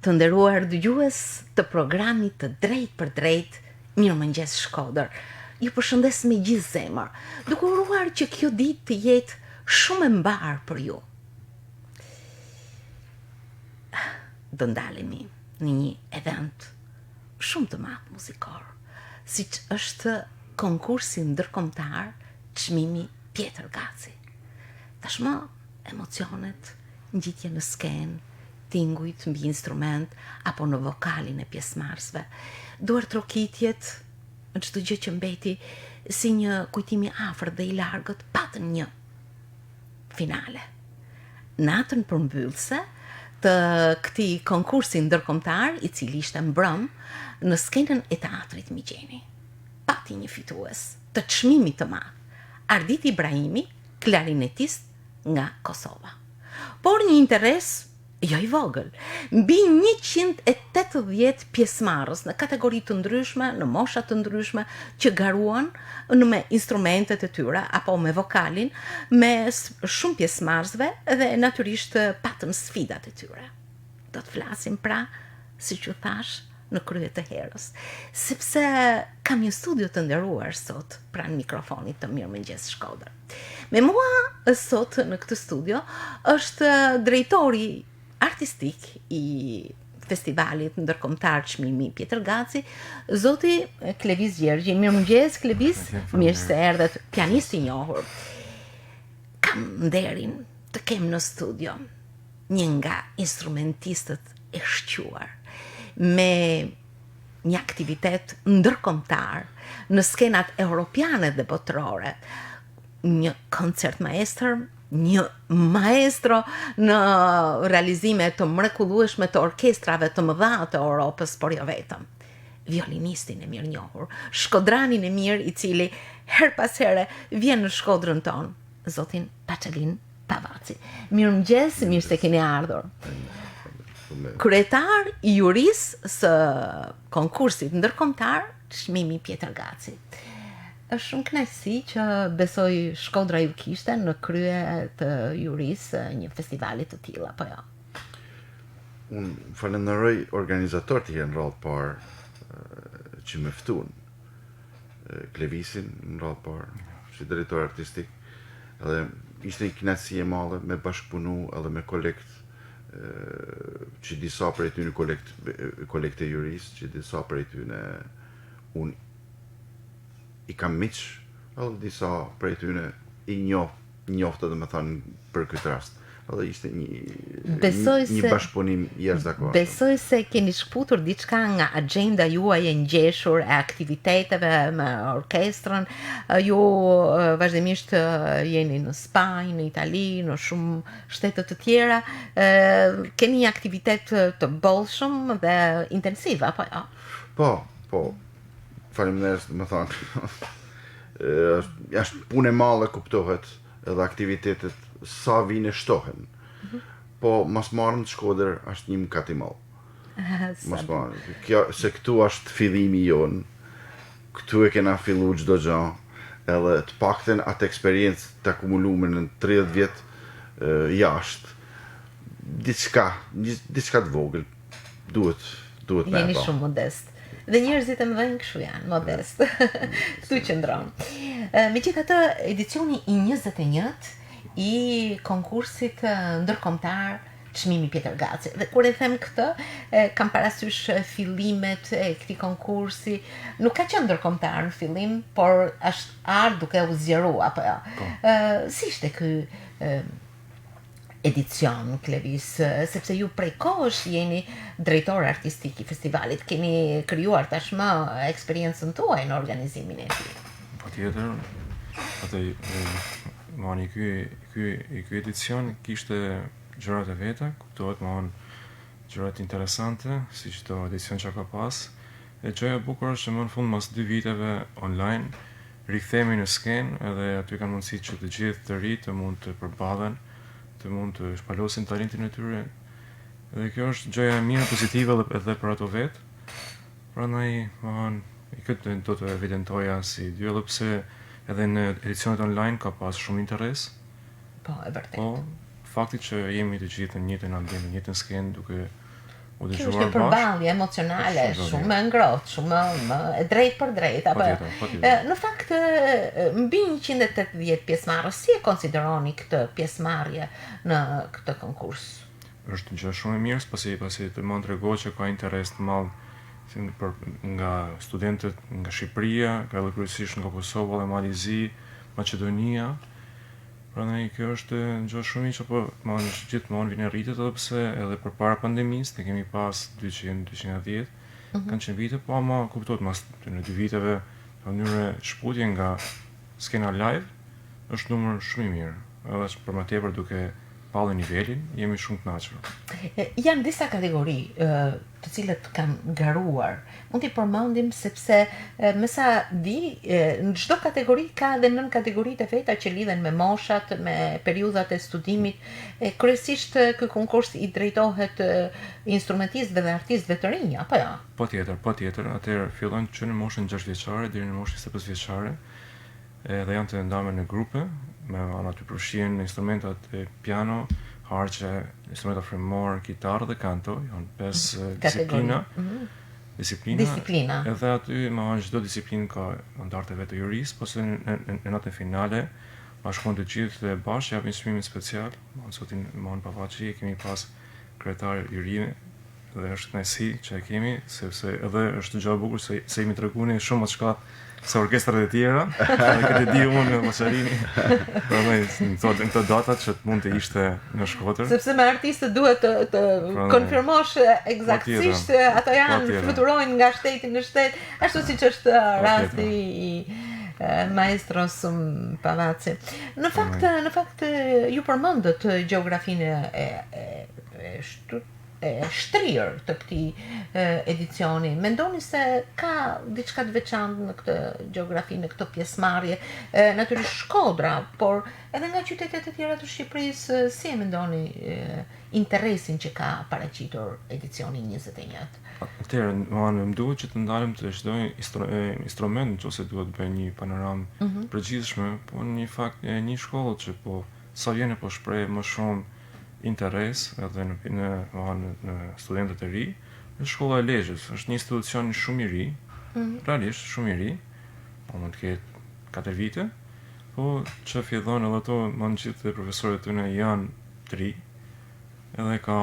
Të nderuar dëgjues të programit të Drejt për Drejt, Mirëmëngjes Shkodër. Ju përshëndes me gjithë zemër, duke uruar që kjo ditë të jetë shumë e mbarë për ju. Do ndalemi në një event shumë të madh muzikor, siç është konkursi ndërkombëtar çmimi Pjetër Gaci. Tashmë emocionet, ngjitje në skenë, tingujt mbi instrument apo në vokalin e pjesëmarrësve, duar trokitjet, çdo gjë që mbeti si një kujtim i afërt dhe i largët patën një finale. Natën përmbyllëse të këtij konkursi ndërkombëtar, i cili ishte mbrëm në skenën e teatrit Migjeni, pati një fitues të çmimit të madh, Ardit Ibrahimi, klarinetist nga Kosova. Por një interes jo i vogël, mbi 180 pjesëmarrës në kategori të ndryshme, në mosha të ndryshme, që garuan me instrumentet e tyre apo me vokalin, me shumë pjesëmarrësve dhe natyrisht patëm sfidat e tyre. Do të flasim pra, siç u thash, në krye të herës, sepse kam një studio të nderuar sot pranë mikrofonit të Mirëmëngjes Shkodër. Me mua sot në këtë studio është drejtori artistik i festivalit ndërkombëtar çmimi Pjetër Gaci, zoti Klevis Gjergji. Mirëmëngjes Klevis, mirë se erdhët, pianist i njohur. Kam nderin të kem në studio një nga instrumentistët e shquar, me një aktivitet ndërkombëtar në skenat europiane dhe botërore, një koncert maestër, një maestro në realizime të mrekullueshme të orkestrave të mëdha të Europës, por jo vetëm. Violinistin e mirënjohur, shkodranin e mirë i cili her pas here vjen në Shkodrën tonë, zotin Pachelin Pavaci. Mirëmëngjes, mirë se keni ardhur. Kryetar i jurisë së konkursit ndërkombëtar çmimi Pjetër Gaci. Është shumë kënaqësi që besoj Shkodra ju kishte në krye të jurisë një festivali të tillë, apo jo? Unë falenderoj organizatorët që janë rrallë parë që më ftuan. Klevisin në rrallë parë, si drejtor artistik, edhe ishte një kënaqësi e madhe me bashkëpunu edhe me kolekt që disa prej tyre kolekte jurisë, që disa prej tyre unë i kam miq, edhe disa prej tyre i njoftë dhe me thënë për këtë rast. Edhe ishte një bashkëpunim jashtëzakonshëm. Besoj se keni shkputur diçka nga agjenda juaj e ngjeshur e aktiviteteve me orkestrën. Ju vazhdimisht jeni në Spanjë, në Itali, në shumë shtete të tjera. Keni një aktivitet të bollshëm dhe intensiv, apo jo? Po. Faleminderit, më thonë. Është punë e madhe, kuptohet, edhe aktivitetet sa vine shtohen. Po mas marrën të Shkodër është një mëkat i madh. Mas marrën. Se këtu është fillimi jonë. Këtu e kena fillu çdo gjë, edhe të paktën atë eksperiencë të akumuluar në 30 vjet jashtë. Diçka të vogël duhet me Jeni shumë modest. Dhe njerëzit e mëdhenj kështu janë, modest. Ktu qëndron. Megjithatë, edicioni i 21 i konkursit ndërkombëtar çmimi Pjetër Gaci. Dhe kur e them këtë, kam parasysh fillimet e këtij konkursi. Nuk ka qenë ndërkombëtar në fillim, por është ardhur duke u zgjeruar, apo jo? Si ishte ky edicion, Klevis, sepse ju prej kohësh jeni drejtor artistik i festivalit, keni krijuar tashmë eksperiencën tuaj në organizimin e tij. Patjetër, atë mani ky edicion kishte gjërat e veta, kuptohet gjërat interesante, siç çdo edicion që ka pas. E gjëja e bukur është që më në fund mas 2 viteve online rikthehemi në skenë, edhe aty kanë mundësi që të gjithë të ri të mund të përballen, të mund të shpalosin talentin e tyre. Dhe kjo është gjëja e mirë, pozitive edhe për ato vetë. Prandaj, këtë do të evidentoja si dy, edhe pse edhe në edicionet online ka pas shumë interes. Po, e vërtet. Po, fakti që jemi të gjithë në njëjtën ambient, në njëjtën skenë, duke u Kjo është dëgjuar një përballje emocionale shumë e ngrohtë, shumë e drejtë për drejtë, apo në fakt mbi 180 pjesëmarrës, si e konsideroni këtë pjesëmarrje në këtë konkurs? Është gjë shumë e mirë, pasi të mund t'rregoj që ka interes të madh nga studentët nga Shqipëria, nga edhe kryesisht nga Kosova dhe Malizi, Maqedonia. Prandaj kjo është gjë shumë e mirë, po gjithmonë vjen rritet edhe pse edhe përpara pandemisë ne kemi pas 210, kanë qenë vite, po ama kuptohet mas në 2 viteve në mënyrë shputje nga skena live është numër shumë i mirë. Edhe për më tepër duke pallë nivelin, jemi shumë të kënaqur. Janë disa kategori të cilët kanë garuar. Mund t'i përmendim sepse me sa di, në çdo kategori ka edhe nën kategoritë e veta që lidhen me moshat, me periudhat e studimit. Kryesisht ky konkurs i drejtohet instrumentistëve dhe artistëve të rinj, apo jo? Patjetër. Atëherë fillon që në moshën 6 vjeçare deri në moshën 25 vjeçare. Dhe janë të ndarë në grupe, me aty përfshihen instrumentat e piano, harqe, instrumenta frymore, kitarë dhe kanto, janë 5 disiplina. Edhe aty çdo disiplinë ka ndartë vetë të juris, po se në natën finale bashkon të gjithë dhe bashkë japin çmimin special. Sotin mohon Pavaçi kemi pas kryetar jurime dhe është kënaqësi që e kemi, sepse edhe është gjë e bukur se jemi treguar shumë më çka se orkestrat e tjera, dhe këtë di unë në Moçarini, në këto datat që mund të ishte në Shkodër. Sepse me artistët duhet të konfirmosh eksaktësisht, ato janë fluturojnë nga shteti në shtet, ashtu siç është rasti i maestros Pavaçi. Në fakt ju përmendët gjeografinë e shtrirë të këtij edicioni. Mendoni se ka diçka të veçantë në këtë gjeografi, në këtë pjesëmarrje, natyrisht Shkodra, por edhe nga qytetet e tjera të Shqipërisë, si e mendoni interesin që ka paraqitur edicioni 21? Atëherë, më duhet që të ndalem të çdo instrument ose duhet të bëj një panoramë përgjithshme, po në fakt një shkollë që sa vjen po shpreh më shumë interes edhe në studentët e ri, është shkolla e Lezhës, është një institucion shumë i ri, realisht shumë i ri, mund të ketë 4 vite, po që fillon edhe ato, mund gjithë profesorët të janë të ri, edhe ka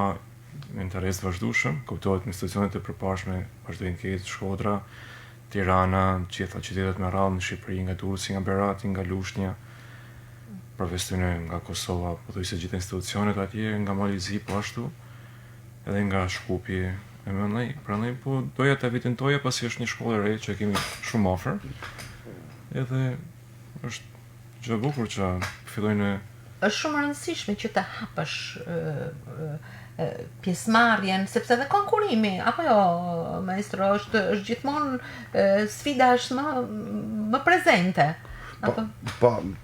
interes të vazhdueshëm, kuptohet në institucionet e përparshme, vazhdojnë ketë Shkodra, Tirana, gjitha qytetet me radhë në Shqipëri, nga Durrësi, nga Berati, nga Lushnja, profesionë nga Kosova, pothuajse gjithë institucionet atje, nga Malizi po ashtu, edhe nga Shkupi. Prandaj po doja ta evidentoja pasi është një shkollë e re që kemi shumë afër. Edhe është gjë e bukur që fillojnë. Është shumë e rëndësishme që të hapësh pjesëmarrjen, sepse edhe konkurimi, apo jo, maestro, është gjithmonë sfida është më prezente.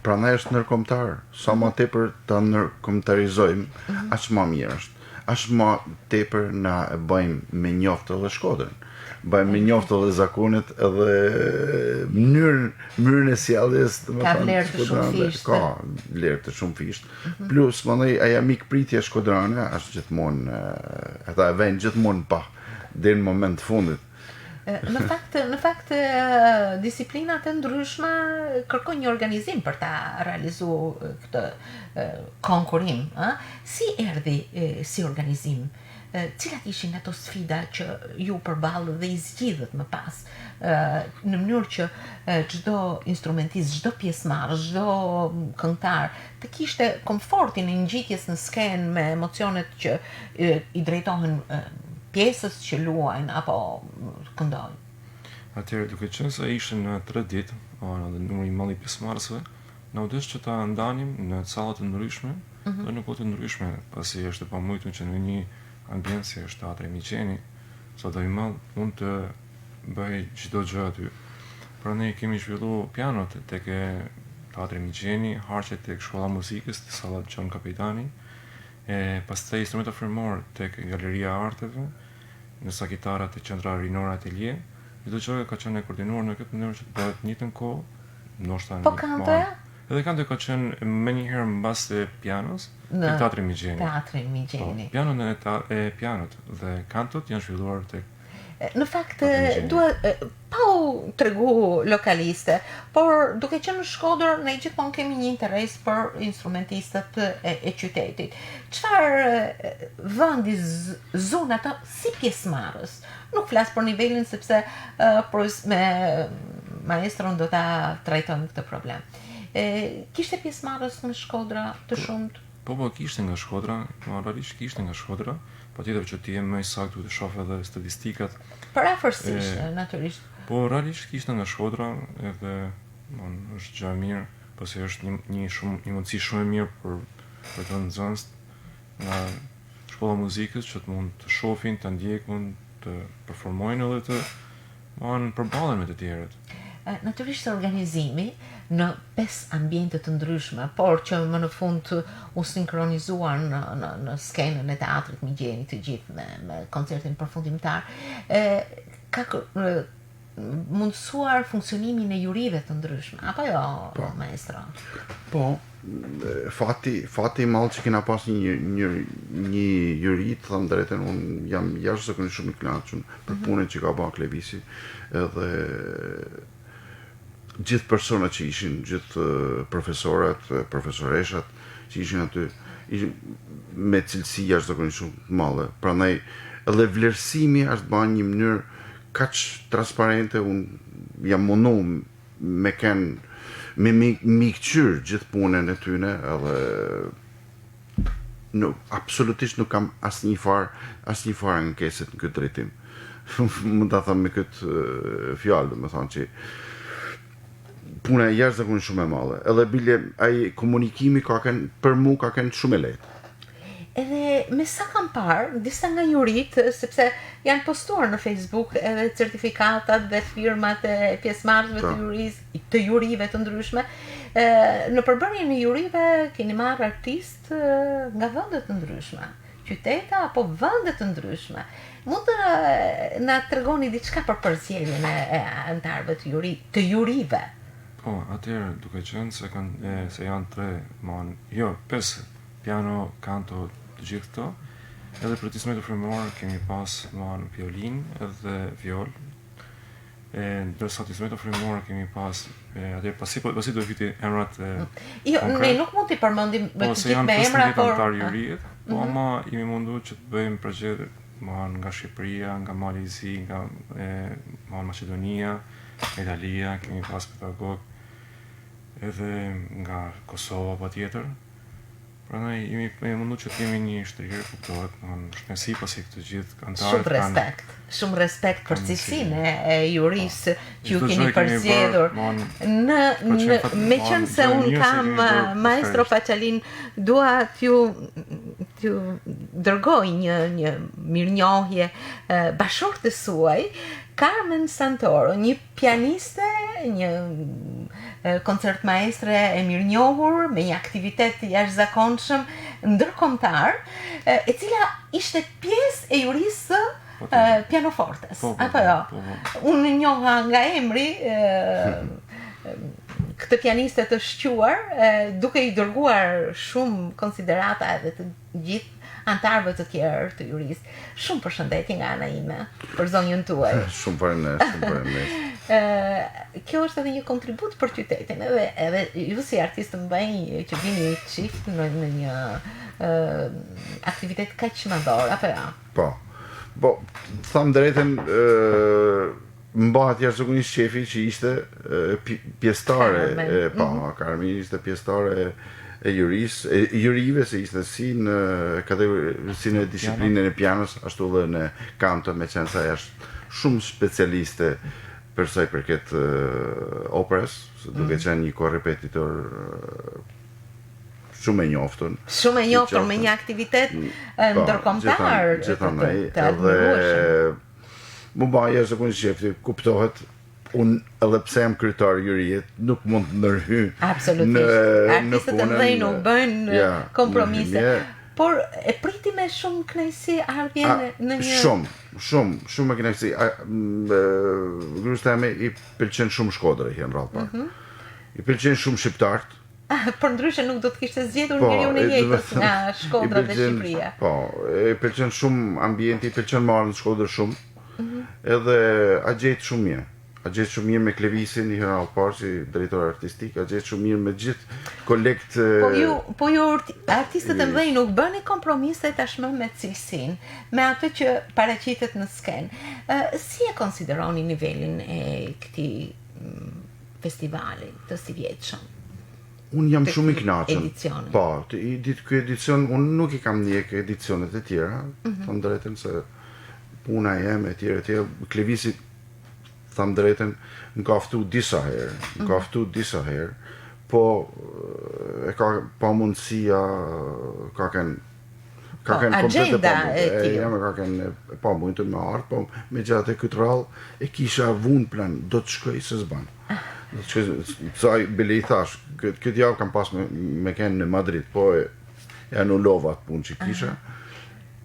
Prandaj është ndërkombëtar. Sa më tepër ta ndërkombëtarizojmë, aq më mirë është. Aq më tepër na e bëjmë me njoftë edhe Shkodrën. Bëjmë me njoftë edhe zakonet edhe mënyrën e sjelljes, ka vlerë të shumëfishtë. Ka vlerë të shumëfishtë. Plus, mandej ajo mikpritje shkodrane është gjithmonë ata e vënë gjithmonë pa deri në moment të fundit. Në fakt disiplinat e ndryshme kërkojnë një organizim për ta realizuar këtë konkurim. Si erdhi si organizim? Cilat ishin ato sfida që ju përballët dhe i zgjidhët më pas, në mënyrë që çdo instrumentist, çdo pjesëmarrës, çdo këngëtar të kishte komfortin e ngjitjes në skenë me emocionet që i drejtohen pjesës që luajnë apo këndojnë. Atëherë, duke qenë se ishte në 3 ditë, dhe numri i madh i pjesëmarrësve, na u desh që ta ndanim në salla të ndryshme dhe në kohë të ndryshme, pasi është e pamujtur që në një ambient si është Teatri Miqeni, sa do i madh mund të bëj çdo gjë aty. Prandaj kemi zhvilluar pianot tek Teatri Miqeni, harqet tek Shkolla e Muzikës, te salla Gjon Kapitani, pastaj instrumenta frymore tek Galeria e Arteve, nësa kitara të qendra rinore Atelier, çdo gjë ka qenë e koordinuar në këtë mënyrë që të bëhet në njëjtën kohë, ndoshta po kantoja? Edhe Kanto ka qenë më njëherë mbas të pianos në Teatri Migjeni. Teatri Migjeni. Pianon e pianot dhe kantot janë zhvilluar tek Në fakt, pa u tregu lokaliste, por duke qenë në Shkodër, ne gjithmonë kemi një interes për instrumentistët e qytetit. Çfarë vendi zon ata si pjesëmarrës? Nuk flas për nivelin sepse me maestron do ta trajtojmë këtë problem. Kishte pjesëmarrës në Shkodra të shumt? Po kishte nga Shkodra, realisht kishte nga Shkodra. Patjetër që ti je më i saktë të shoh edhe statistikat. Për afërsisht, natyrisht. Po realisht kishte nga Shkodra edhe është gjë e mirë, pasi është një mundësi shumë e mirë për të nxënës nga shkolla e muzikës që të mund të shohin, të ndjekun, të performojnë edhe të përballen me të tjerët. Natyrisht organizimi në 5 ambiente të ndryshme, por që më në fund u sinkronizuar në skenën e Teatrit Migjeni të gjithë me koncertin përfundimtar, ka mundësuar funksionimin e jurive të ndryshme, apo jo, maestro? Po, fati i madh që kena pas një juri, të thënë drejtën, unë jam jashtëzakonisht shumë i kënaqur për punën që ka bërë Klevisi, edhe gjithë personat që ishin, gjithë profesorat, profesoreshat që ishin aty, ishin me cilësi jashtëzakonisht shumë të madhe. Prandaj edhe vlerësimi është bërë një mënyrë kaq transparente, unë jam mundu me mikqyr gjithë punën e tyne, edhe absolutisht nuk kam asnjë farë ankeset në këtë drejtim. Mund ta them me këtë fjalë, më thonë që puna e jashtëzakonisht shumë e madhe. Edhe bile ai komunikimi për mua ka qenë shumë e lehtë. Edhe me sa kam parë, disa nga jurit, sepse janë postuar në Facebook edhe certifikatat dhe firmat e pjesëmarrësve të jurive të ndryshme, në përbërjen e jurive keni marrë artistë nga vende të ndryshme, qytete apo vende të ndryshme. Mund të na tregoni diçka për përzgjedhjen e anëtarëve të jurive? Po, atëherë duke qenë se janë 5 piano, kanto, të gjithë këto, edhe për instrumente frymërore kemi pas violin edhe viol. Ndërsa instrumente frymërore kemi pas atëherë pasi do viti emrat Jo, ne nuk mund t'i përmendim me të gjithë me emra, por antar juriet, po ama jemi munduar që të bëjmë përgjigje nga Shqipëria, nga Malezi, nga Maqedonia, Italia, kemi pas pedagog edhe nga Kosova patjetër. Prandaj jemi munduar që të kemi një shtrirë, kuptohet, shpensi pasi këtë gjithë antarët shumë respekt për cilësinë e jurisë që ju keni përzgjedhur. Meqense un kam maestro Paçalin, dua t'ju dërgoj një mirënjohje bashortës suaj, Carmen Santoro, një pianiste, një koncertmaestre e mirënjohur, me një aktivitet jashtëzakonshëm ndërkombëtar, e cila ishte pjesë e jurisë pianofortes. Apo jo? Unë njoha nga emri këtë pianiste të shquar, duke i dërguar shumë konsiderata edhe të gjithë antarëve të tjerë të jurisë. Shumë përshëndetje nga ana ime për zonjën tuaj. Shumë faleminderit. Kjo është edhe një kontribut për qytetin, edhe ju si artist mbaj që vini çift në një aktivitet kaq madhor, apo ja? Po, tham drejtën, mbahet jashtëzakonisht shefi që ishte pjesëtare, Carmen ishte pjesëtare e jurive, se ishte si në disiplinën e pianos, ashtu dhe në kanto, me qenë sa është shumë specialiste për sa i përket operës, duke qenë një korrepetitor shumë e njoftun. Shumë e njoftun me një aktivitet ndërkombëtar të admirueshëm. Më bëj jashtëzakonisht shefi, kuptohet. Unë edhe pse jam kryetar juriet, nuk mund të ndërhy në artistët e mëdhenj nuk bëjnë kompromise. Por e priti me shumë kënaqësi ardhjen në një... Shumë me kënaqësi. Gruas teme i pëlqen shumë Shkodra, janë rrallë parë. I pëlqen shumë shqiptarët. Për ndryshe nuk do të kishte zgjedhur Po, njeriu në e, do të jetës nga thënë, Shkodra i dhe pëlqen- Shqipëria. Po, e pëlqen shumë ambienti, i pëlqen marrë në Shkodër shumë. Edhe a gjetë shumë mirë. A gjetë shumë mirë me Klevisin, i Heral Parë, si drejtor artistik, a gjetë shumë mirë me gjithë kolekt. Po ju artistët e mëdhenj nuk bëni kompromise tashmë me cilësinë, me atë që paraqitet në skenë. Si e konsideroni nivelin e këtij festivali të si vjetshëm? Unë jam të shumë i këtij kënaqur. edicioni. Po, ky edicion unë nuk i kam ndjek edicionet e tjera, thëmë drejtën se puna jem e tjera. Klevisi, thëmë drejtën, më ka ftu disa herë, po e ka pa mundësia, ka kanë komplete agenda pa e mundë. tillë. Jam ka kanë pa mundë me ardhë, po me gjatë e këtë rallë e kisha vunë plan, do të shkoj se s'ban. Sa bile i thash, këtë javë kam pas me kenë në Madrid, po e anullova atë punë që kisha,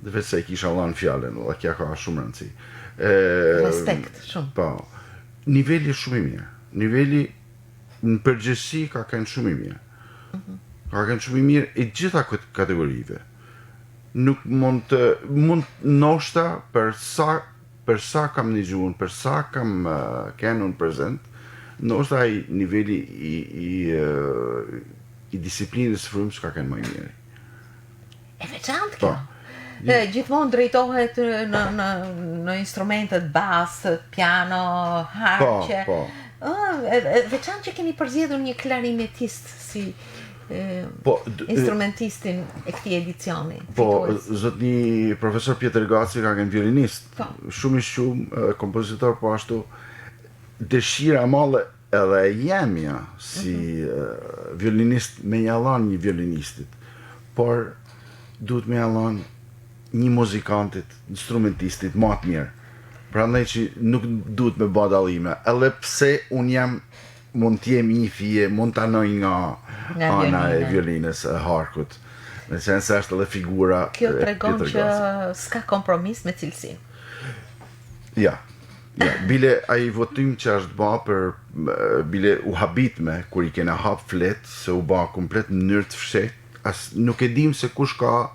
dhe vetë se i kisha lanë fjallën, dhe kja ka shumë rëndësi. Respekt shumë. Po, niveli është shumë i mirë. Niveli në përgjithësi ka qenë shumë i mirë. Ka qenë shumë i mirë e gjitha kategorive. Nuk mund ndoshta për sa kam dëgjuar, për sa kam qenë unë prezent, ndoshta ai niveli i disiplinës frymës ka qenë më i mirë. E veçantë Po. kjo. Gjithmonë drejtohet në instrumentet bas, piano, harqe. Po. Veçantë që keni përzgjedhur një klarinetist si Po, instrumentistin e këtij edicioni. po, fitues. zotni profesor Pjetër Gaci ka qenë violinist, Po. shumë i shumë, kompozitor, po ashtu, dëshira male edhe jemja si violinist me jalan një violinistit, por duhet me jalan një muzikantit, instrumentistit, ma të mirë. Prandaj që nuk duhet me bë dallime, edhe pse unë jam mund t'jem një fije, mund t'anoj nga ana e violina. violinës, e harkut, në sense se është edhe figura Kjo e tregon Pjetër që Gaci. s'ka kompromis me cilësinë. Ja, bile ai votim që është ba për bile u habitme kur i kena hap flet se u ba komplet në mënyrë të fshehtë, as nuk e dim se kush ka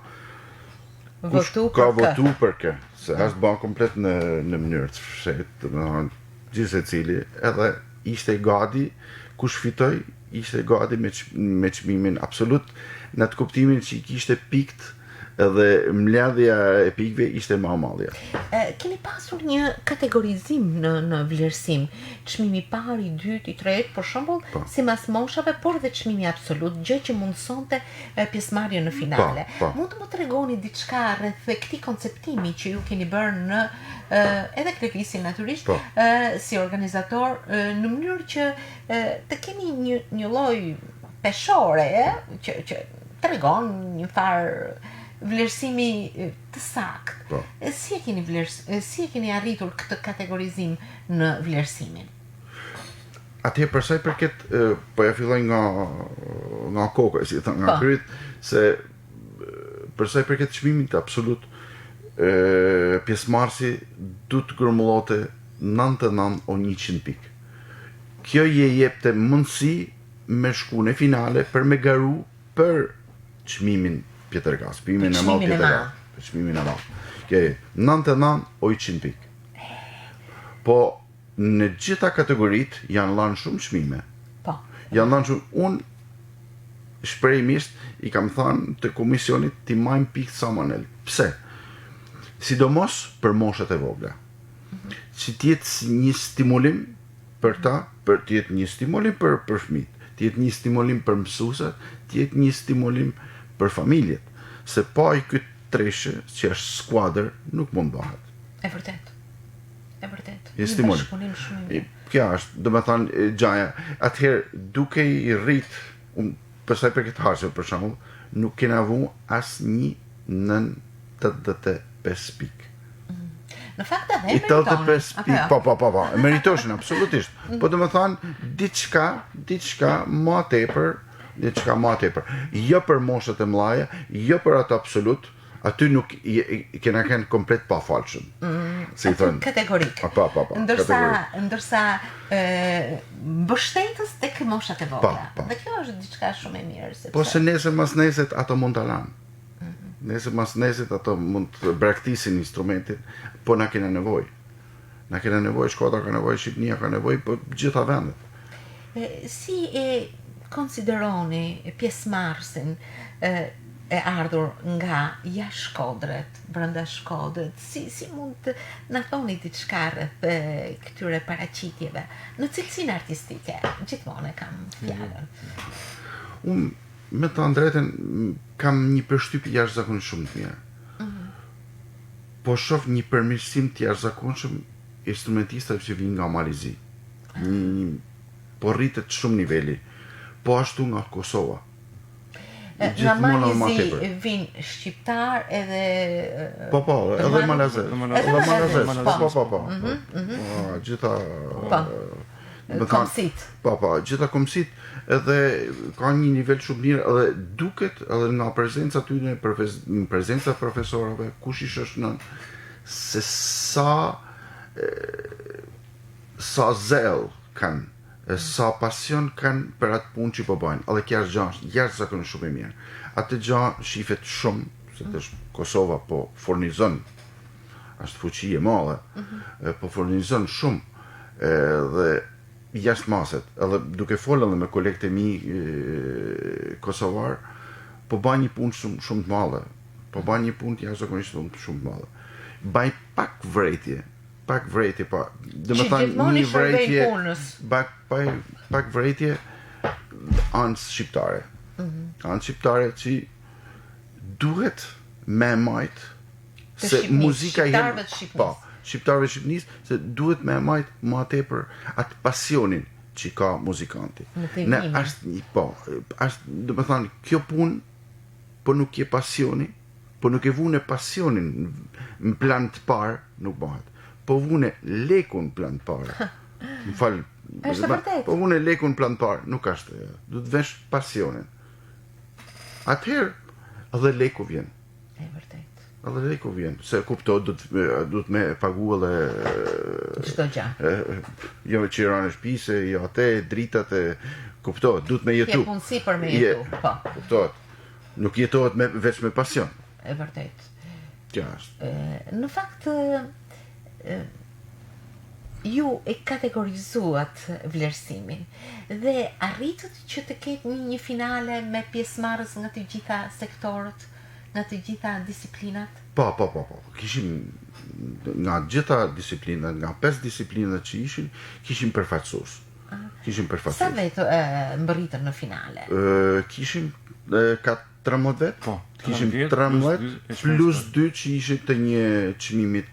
Votu ka për kë. votu për kë, se është ba komplet në mënyrë të fshehtë, domethënë gjithsecili edhe ishte gati, kush fitoi ishte gati me çmimin absolut në atë kuptimin që i kishte pikt edhe mbledhja e pikëve ishte më e madhe. Keni pasur një kategorizim në vlerësim, çmimi i parë, i dytë, i tretë, për shembull, sipas moshave, por dhe çmimi absolut, gjë që mundsonte pjesëmarrjen në finale. Po. Mund të më tregoni diçka rreth këtij konceptimi që ju keni bërë në edhe Klevisi natyrisht, Po. si organizator, në mënyrë që të keni një lloj peshore, që tregon një farë vlerësimi të saktë. Po. Si e keni arritur këtë kategorizim në vlerësimin? Atje për sa i përket, po ja filloj nga koka, si thënë, nga Po. kryet, se për sa i përket çmimit absolut, pjesëmarrësi duhet të grumbullote 99 o 100 pikë. Kjo je jepte mundësi me shku në finale për me garu për çmimin Pjetër Gaci, çmimin e madh Pjetër Gaci, për çmimin e madh. Kjo 99 o 100 pikë. Po në gjitha kategoritë janë lanë shumë çmime. Po. Janë lanë shumë. Unë shprehimisht i kam thënë të komisionit t'i majmë pikë sa më nel. Pse? Sidomos për moshat e vogla. Që t'jetë një stimulim për ta, për t'jetë një stimulim për fëmijët, t'jetë një stimulim për mësuesat, t'jetë një stimulim për familjet, se pa i këtë treshe që është skuadër nuk mund bëhet. E vërtet. Je Një stimulim. bashkëpunim shumë i mirë. Kja është, do me thënë, gjaja, atëherë duke i rrit, përsa i për këtë harqe, për shembull, nuk kena vu as një nën 85 pikë. Në fakt edhe I 85 pikë, po, e meritoshin, absolutisht. Po do me thënë, diçka ma tepër, jo për moshat e mëdha, jo për atë absolut, aty nuk kena kënë komplet pa falshëm. si i thënë. Kategorik. Pa, Ndërsa mbështetës tek moshat e vogla. Pa. Dhe kjo është diçka shumë e mirë. Sepse... Po se nesër mas neset ato mund të lanë. Nesër mas neset ato mund të braktisin instrumentin, po na kena nevojë. Na kena nevojë, Shkodra ka nevojë, Shqipënia ka nevojë, po gjitha vendet. Si e konsideroni pjesëmarrësin e ardhur nga jashtë Shkodrës, brenda Shkodrës, si mund të na thoni diçka rreth këtyre paraqitjeve në cilësinë artistike? Gjithmonë e kam fjalën. Unë, me të drejtën, kam një përshtypje jashtëzakonisht shumë të mirë. Po shoh një përmirësim të jashtëzakonshëm instrumentistëve që vinë nga Malizi. Po rritet shumë niveli. Po ashtu nga Kosova. Nga Malizi vinë shqiptar edhe... Po, edhe malazez. Po. Gjitha... Komsit. Po, gjitha komsit, edhe ka një nivel shumë mirë, edhe duket edhe nga prezenca tyre, prezenca profesorëve, kush është nën, se sa zel kanë, sa pasion kanë për atë punë që po bëjnë, edhe kjo është jashtëzakonisht shumë e mirë. Atë gjë shifet shumë, se të Kosova po furnizon, është fuqi e madhe, po furnizon shumë, dhe jashtë maset, edhe duke folë edhe me kolegët e mi kosovar, po bën një punë shumë të madhe, po bën një punë jashtëzakonisht shumë të madhe. Baj pak vrejtje, po, dhe me thënë një vrejtje, pak vrejtje anës shqiptare. Anës shqiptare që duhet me majtë, se muzika shqiptarëve të Shqipërisë. Shqiptarëve Shqipërisë, se duhet me majtë ma tepër atë pasionin që ka muzikanti. Ne dhe me thënë, kjo punë, po nuk je pasioni, po nuk e vune pasionin në plan të parë, nuk bëhet. Po vune lekun në plan të parë. Më falë. Është vërtet. Po vune lekun në plan të parë, nuk është. Du të vesh pasionin. Atëherë, edhe leku vjen. E vërtet. Edhe leku vjen. Se kupto, du të me pagu edhe... Çdo gjë. Jo me qiranë e shpise, jo atë, dritat e... Kupto, du të me jetu. Ke punësi për me jetu, po. Kuptohet. Nuk jetohet veç me pasion. E vërtet. Kjo është. Në fakt, ju e kategorizuat vlerësimin dhe arritët që të ketë një finale me pjesëmarrës nga të gjitha sektorët, nga të gjitha disiplinat? Po. Kishim nga gjitha disiplinat, nga 5 disiplinat që ishin, kishim përfaqësues. Sa vetë mbërritën në finale? Kishim 13 vetë? Po. Kishim 13 plus 2 që ishin të një çmimit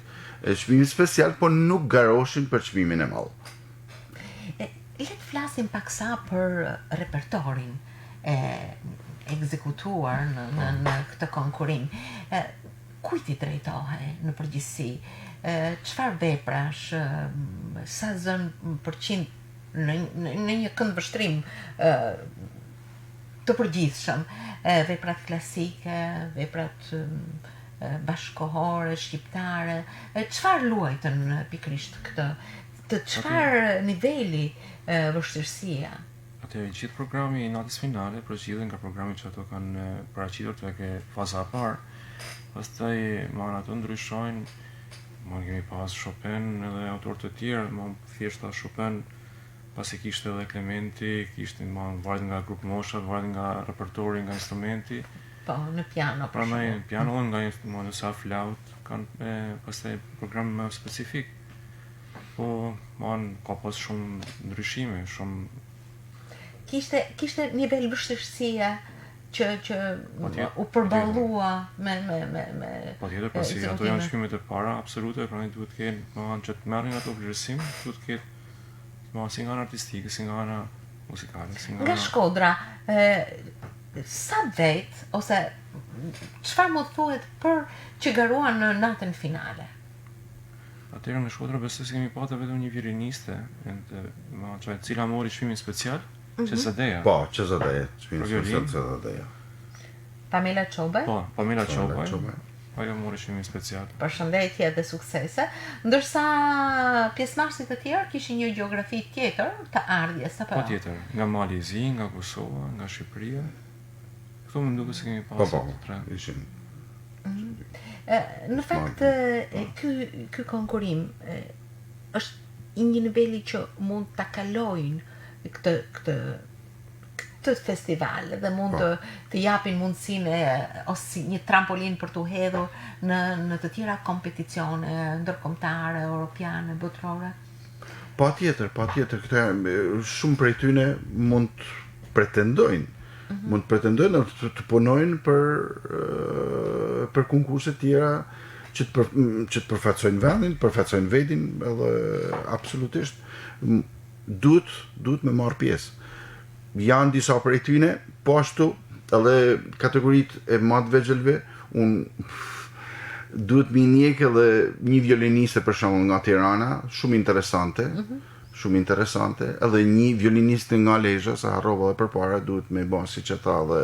special, po nuk garoshin për çmimin e madh. Le të flasim paksa për repertorin e ekzekutuar në këtë konkurim. Kujt i drejtohej në përgjithësi? Çfarë veprash, sa zënë përqind në një këndvështrim të përgjithshëm, veprat klasike, veprat bashkohore, shqiptare, çfarë luajtën pikërisht këtë? Të çfarë niveli vështirësia? Atëherë gjithë programi i natës finale përgjigjen nga programi që ato kanë paraqitur tek faza e parë. Pastaj marrë ato ndryshojnë, kemi pas Chopin edhe autorë të tjerë, thjesht Chopin pasi kishte edhe Clementi, kishte varet nga grup moshat, varet nga repertori, nga instrumenti. Po, në piano. Prandaj piano nga një sa flaut kanë pastaj program më specifik. Po, ka pas shumë ndryshime, shumë. Kishte nivel vështirësie që u përballua me patjetër, pasi ato janë çmimet e para absolute, prandaj duhet të kenë që të marrin ato vlerësim, duhet të ketë si nga ana artistike, si nga ana muzikale, si nga Shkodra, sa vet ose çfarë mund thuhet për që garuan në natën finale? Atëherë në Shkodra besoj se kemi patur vetëm një violiniste, e cila mori çmimin special, Cezadeja. Po, Cezadeja, çmimin special Cezadeja. Pamela Çobaj? Po, Pamela Çobaj. ajo mori çmimin special. Përshëndetje dhe suksese. Ndërsa pjesëmarrësit të tjerë kishin një gjeografi tjetër të ardhjes apo? Patjetër, nga Mali i Zi, nga Kosova, nga Shqipëria. Këtu më duket se kemi Po, pasur tre. ishin. Në fakt, ky konkurim është një niveli që mund ta kalojnë këtë festival dhe mund të japin mundësinë ose një trampolin për t'u hedhur në të tjera kompeticione ndërkombëtare, europiane, botërore. Patjetër, këta shumë prej tyne mund të pretendojnë. Mund të pretendojnë të punojnë për konkurse tjera që të përfaqësojnë vendin, përfaqësojnë vetin, edhe absolutisht duhet me marrë pjesë. Janë disa prej tyne, po ashtu edhe kategoritë e më të vegjëlve, unë duhet mi njek edhe një violiniste për shembull nga Tirana, shumë interesante, edhe një violiniste nga Lezhë, se harrova edhe përpara, duhet me bën siç e tha edhe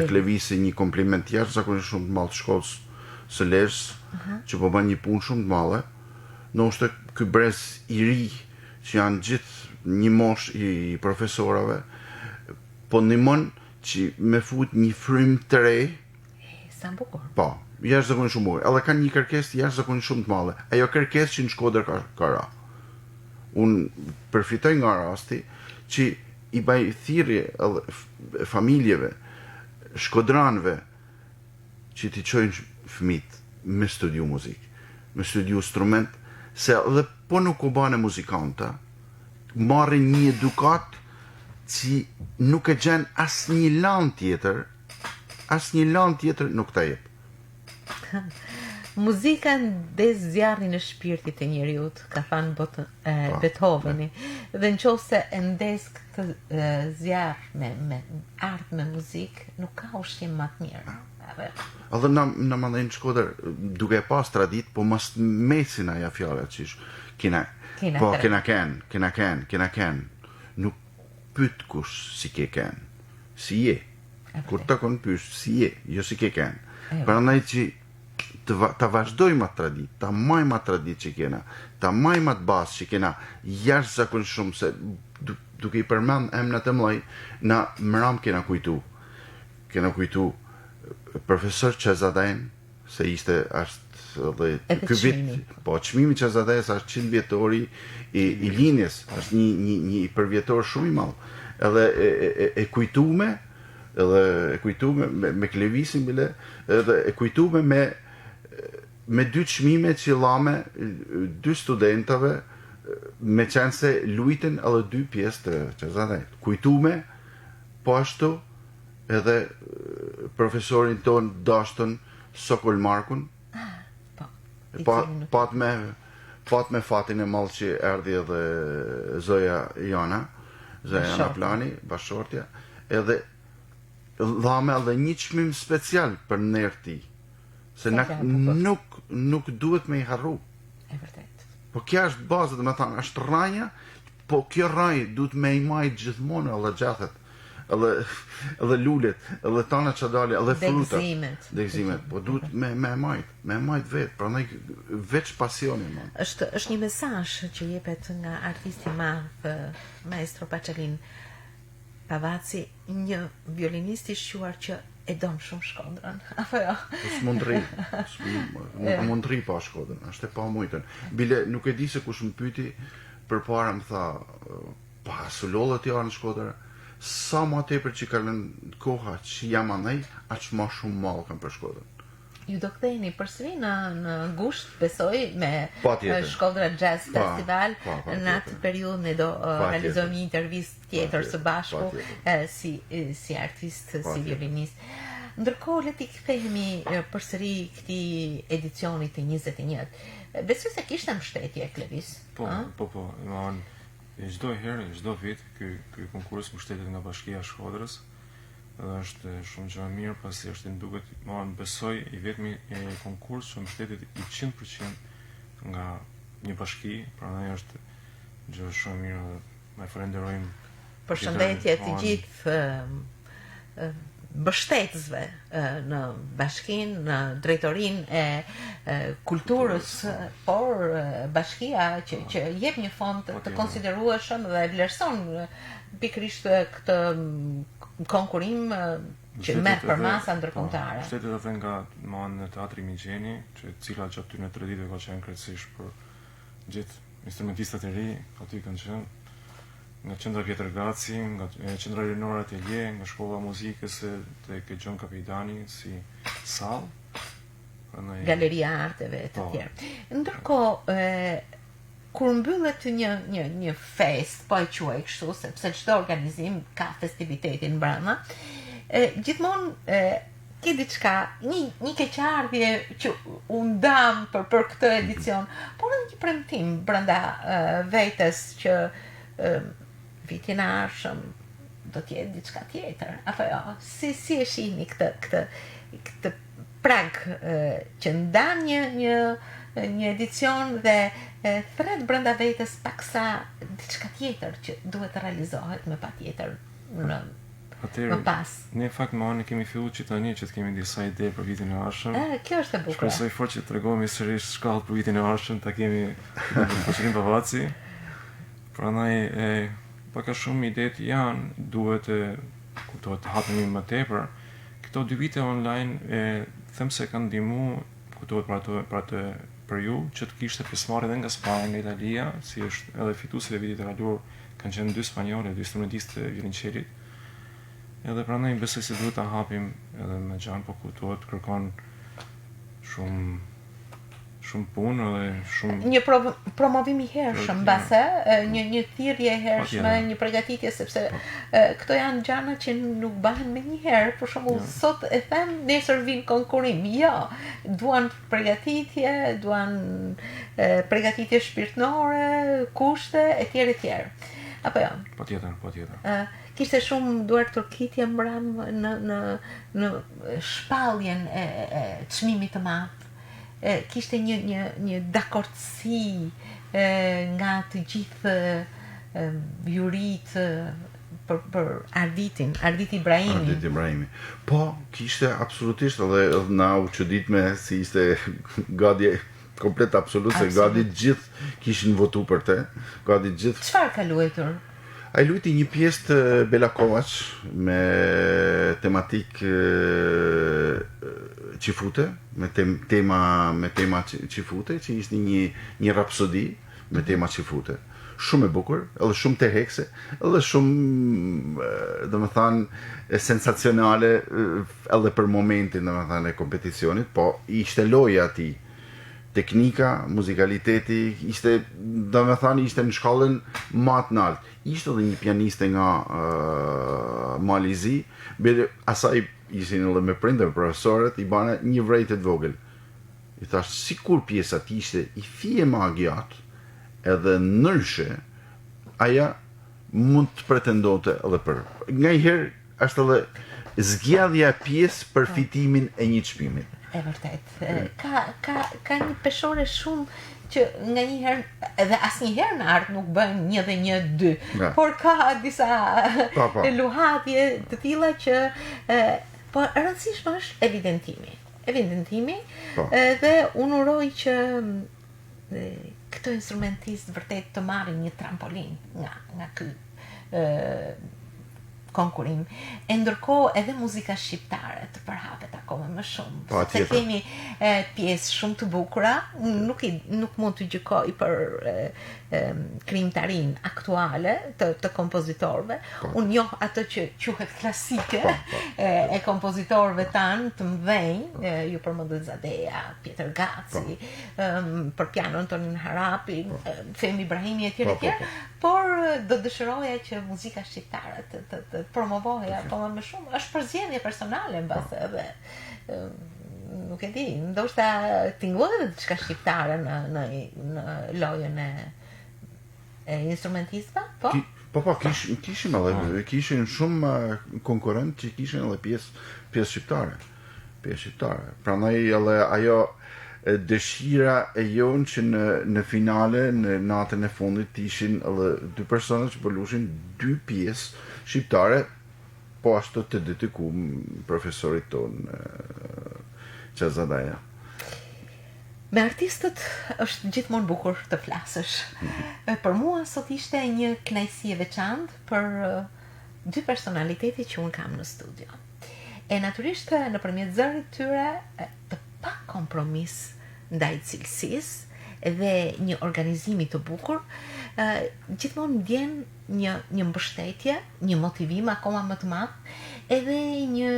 Klevisi një kompliment jashtëzakonisht shumë të madh të shkollës së Lezhës, që po bën një punë shumë të madhe. Ndoshta ky brez i ri që janë gjithë një mosh i profesorave, po ndihmon që me fut një frym të re. Sa bukur. Po, jashtëzakonisht shumë bukur. Edhe kanë një kërkesë jashtëzakonisht shumë të madhe. Ajo kërkesë që në Shkodër ka ra. Unë përfitoj nga rasti që i baj thirrje familjeve, shkodranëve që t'i çojnë fëmijët me studiu muzikë, me studiu instrument, se edhe po nuk u bane muzikanta, marrin një edukat që nuk e gjen asnjë lan tjetër nuk ta jep. Muzika ndes zjarrin e shpirtit të njeriut, ka thënë Beethoveni, dhe nëse e ndes këtë zjarr me art, me muzikë, nuk ka ushqim më të mirë. Edhe na mandajnë Shkodër duke pas tradit, po mas mesin aja fjala që kena ken. Nuk pyet kush si ke ken. Si je. Kur ta kon pyet si je, jo si ke ken. Prandaj që ta vazhdojmë atë tradit, ta majmë atë tradit që kena, ta majmë atë bazë që kena jashtëzakonisht shumë, se duke i përmend emrat e mëdhej, na mram kena kujtu profesor Çezadain, se është edhe ky vit, po çmimi Çezadain është 100 vjetori i linjes, është një përvjetor shumë i madh. Edhe e kujtume me Klevisin bile, edhe e kujtume me dy çmime që llame dy studentave, me qenë se luajtën edhe dy pjesë të Çezadait. Kujtume po ashtu edhe profesorin ton dashtën Sokol Markun. Pat me fatin e madh që erdhi edhe Zoja Jana Plani, bashortja, edhe dhame edhe një çmim special për nerti, se nuk duhet me i harru. E vërtet. Po kjo është baza, do të thënë, është rraja, po kjo rraj duhet me i majt gjithmonë edhe gjethet, edhe lulet, edhe tana që dalë, edhe fruta. Degëzimet. Po duhet me majt vetë, prandaj veç pasioni. Është një mesazh që jepet nga artisti i madh, maestro Pacalin Pavaci, një violinist i shquar që e don shumë Shkodrën, apo jo? S'mund rri pa Shkodrën, është e pamujtën. Bile nuk e di se kush më pyeti, përpara më tha, pa sulollët janë në Shkodër, sa më tepër që kalon koha që jam anej, aq më shumë mall kam për Shkodrën. Ju do ktheheni përsëri në gusht, besoj, me Shkodra Jazz Festival. Në atë periudhë ne do realizojmë një intervistë tjetër së bashku si artist, si violinist. Ndërkohë le të kthehemi përsëri këtij edicioni të 21. Besoj se kishte mbështetje Klevis. Po, çdo herë, çdo vit ky konkurs mbështetet nga Bashkia e Shkodrës. Dhe është shumë gjë e mirë, pasi është duket, besoj, i vetmi konkurs që mbështetet i 100% nga një bashki, prandaj është gjë shumë mirë dhe ne falenderojmë. Përshëndetje të gjithë mbështetësve në bashkinë, në drejtorinë e kulturës, por bashkia që jep një fond të konsiderueshëm dhe vlerëson pikërisht këtë konkurim që merr për masa ndërkombëtare. Shtetet edhe nga anë e Teatri Migjeni, cila gjatë tyre 3 ditëve ka qenë krejtësisht për gjithë instrumentistat e ri, aty kanë qenë nga qendra Pjetër Gaci, nga qendra Rinore Atelje, nga shkolla muzikës tek Gjon Kapitani si sallë, Galeria Arteve e të tjerë. Ndërkohë, kur mbyllet një fest, po e quaj kështu, sepse çdo organizim ka festivitetin brenda, gjithmonë ke diçka, një keqardhje që u ndam për këtë edicion, por edhe një premtim brenda vetes që vitin e ardhshëm do të jetë diçka tjetër, apo jo? Si e shihni këtë prag që ndan një edicion dhe thret brenda vetes paksa diçka tjetër që duhet të realizohet me patjetër më pas. Ne fakt më anë kemi filluar që tani që të kemi disa ide për vitin e ardhshëm. Kjo është e bukur. Shpresoj fort që të tregojmë sërish shkallë për vitin e ardhshëm, ta kemi Shoqërinë Pavaci. Prandaj pak a shumë idet janë, duhet të hapemi më tepër. Këto 2 vite online them se kanë ndihmuar për ju që të kishte pjesëmarrje edhe nga Spanja, nga Italia, si është edhe fituesve e vitit të kaluar kanë qenë 2 spanjollë, 2 instrumentistë violonçelit. Edhe prandaj besoj se duhet ta hapim edhe me Gjan, po kuptohet kërkon shumë punë edhe shumë një promovim i hershëm mbase, një thirrje e hershme, një përgatitje sepse këto janë gjëra që nuk bëhen menjëherë. Për shembull, sot e them, nesër vin konkurim. Jo, duan përgatitje, duan përgatitje shpirtënore, kushte etj. Apo jo? Patjetër. Kishte shumë duart turkitje mbram në shpalljen e çmimit të madh. Kishte një dakordsi nga të gjithë jurit për Ardit Ibrahimi. Po, kishte absolutisht edhe na u çuditme si ishte gati komplet absolut, se gati gjithë kishin votu për te, gati gjithë. Çfarë ka luajtur? Ai luajti një pjesë të Bela Kovac me tematik qifute, me tema qifute, që ishte një rapsodi me tema qifute. Shumë e bukur, edhe shumë terhekse, edhe shumë, domethënë, sensacionale edhe për momentin, domethënë, e kompeticionit, po ishte loja atij. Teknika, muzikaliteti, ishte në shkallën më të lartë. Ishte edhe një pianiste nga Malizi, asaj ishin edhe me prindër, profesorët, i bane një vrejtë të vogël. I thash, sikur pjesa ti ishte i fije magiat, edhe nërshe, aja mund të pretendonte edhe për. Nga i herë, është edhe zgjedhja pjesë për fitimin e një çmimi. E vërtet. Ka një peshore shumë që nga njëherë, edhe asnjëherë në art nuk bëjmë 1 dhe 1 2, por ka disa luhatje të tilla që po rëndësishme është evidentimi dhe unë uroj që këto instrumentistë vërtet të marrin një trampolin nga ky konkurim. E ndërkohë edhe muzika shqiptare të përhapet akoma më shumë. Se kemi pjesë shumë të bukura, nuk mund të gjykoj për krijimtarin aktuale të kompozitorëve. Unë njoh ato që quhet klasike e kompozitorëve tanë të mëdhenj, ju përmendet Zadeja, Pjetër Gaci, për piano Antonin Harapi, Fehmi Ibrahimi etj. Por do dëshiroja që muzika shqiptare të promovohej akoma më shumë. Është përzgjedhje personale mbase edhe nuk e di, ndoshta tingëllon diçka shqiptare në lojën e instrumentistëve, po? Po, kishin shumë konkurrent që kishin edhe pjesë shqiptare. Prandaj edhe ajo dëshira e jonë që në finale, në natën e fundit, ishin edhe 2 persona që po lushin 2 pjesë shqiptare po ashtu të dedikum profesorit ton Qazadaja. Me artistët është gjithmonë bukur të flasësh. Për mua sot ishte një kënaqësi e veçantë për dy personalitete që unë kam në studio. E natyrisht nëpërmjet zërit tyre të pa kompromis ndaj cilësisë dhe një organizimi të bukur, gjithmonë ndjen një mbështetje, një motivim akoma më të madh, edhe një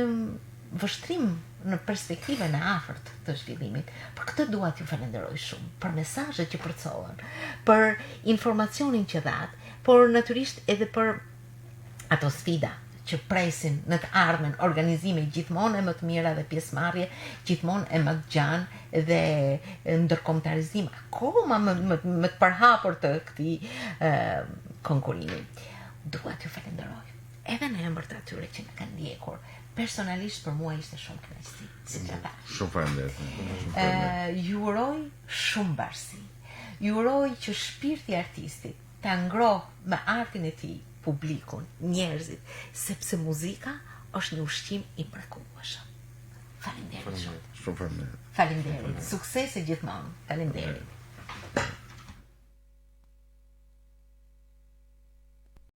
vështrim në perspektivën e afërt të zhvillimit. Për këtë dua t'ju falenderoj shumë, për mesazhet që përcohen, për informacionin që dhat, por natyrisht edhe për ato sfida që presin në të ardhmen, organizime gjithmonë e më të mira dhe pjesëmarrje gjithmonë e më të gjanë dhe ndërkombëtarizim akoma më të përhapur të këtij konkurimi. Dua t'ju falenderoj edhe në emër të atyre që na kanë ndjekur. Personalisht për mua ishte shumë kënaqësi, si që thash. Shumë faleminderit. Ju uroj shumë bashkësi. Ju uroj që shpirti i artistit ta ngrohë me artin e tij publikun, njerëzit, sepse muzika është një ushqim i mrekullueshëm. Faleminderit shumë. Shumë faleminderit. Faleminderit. Suksese gjithmonë. Faleminderit.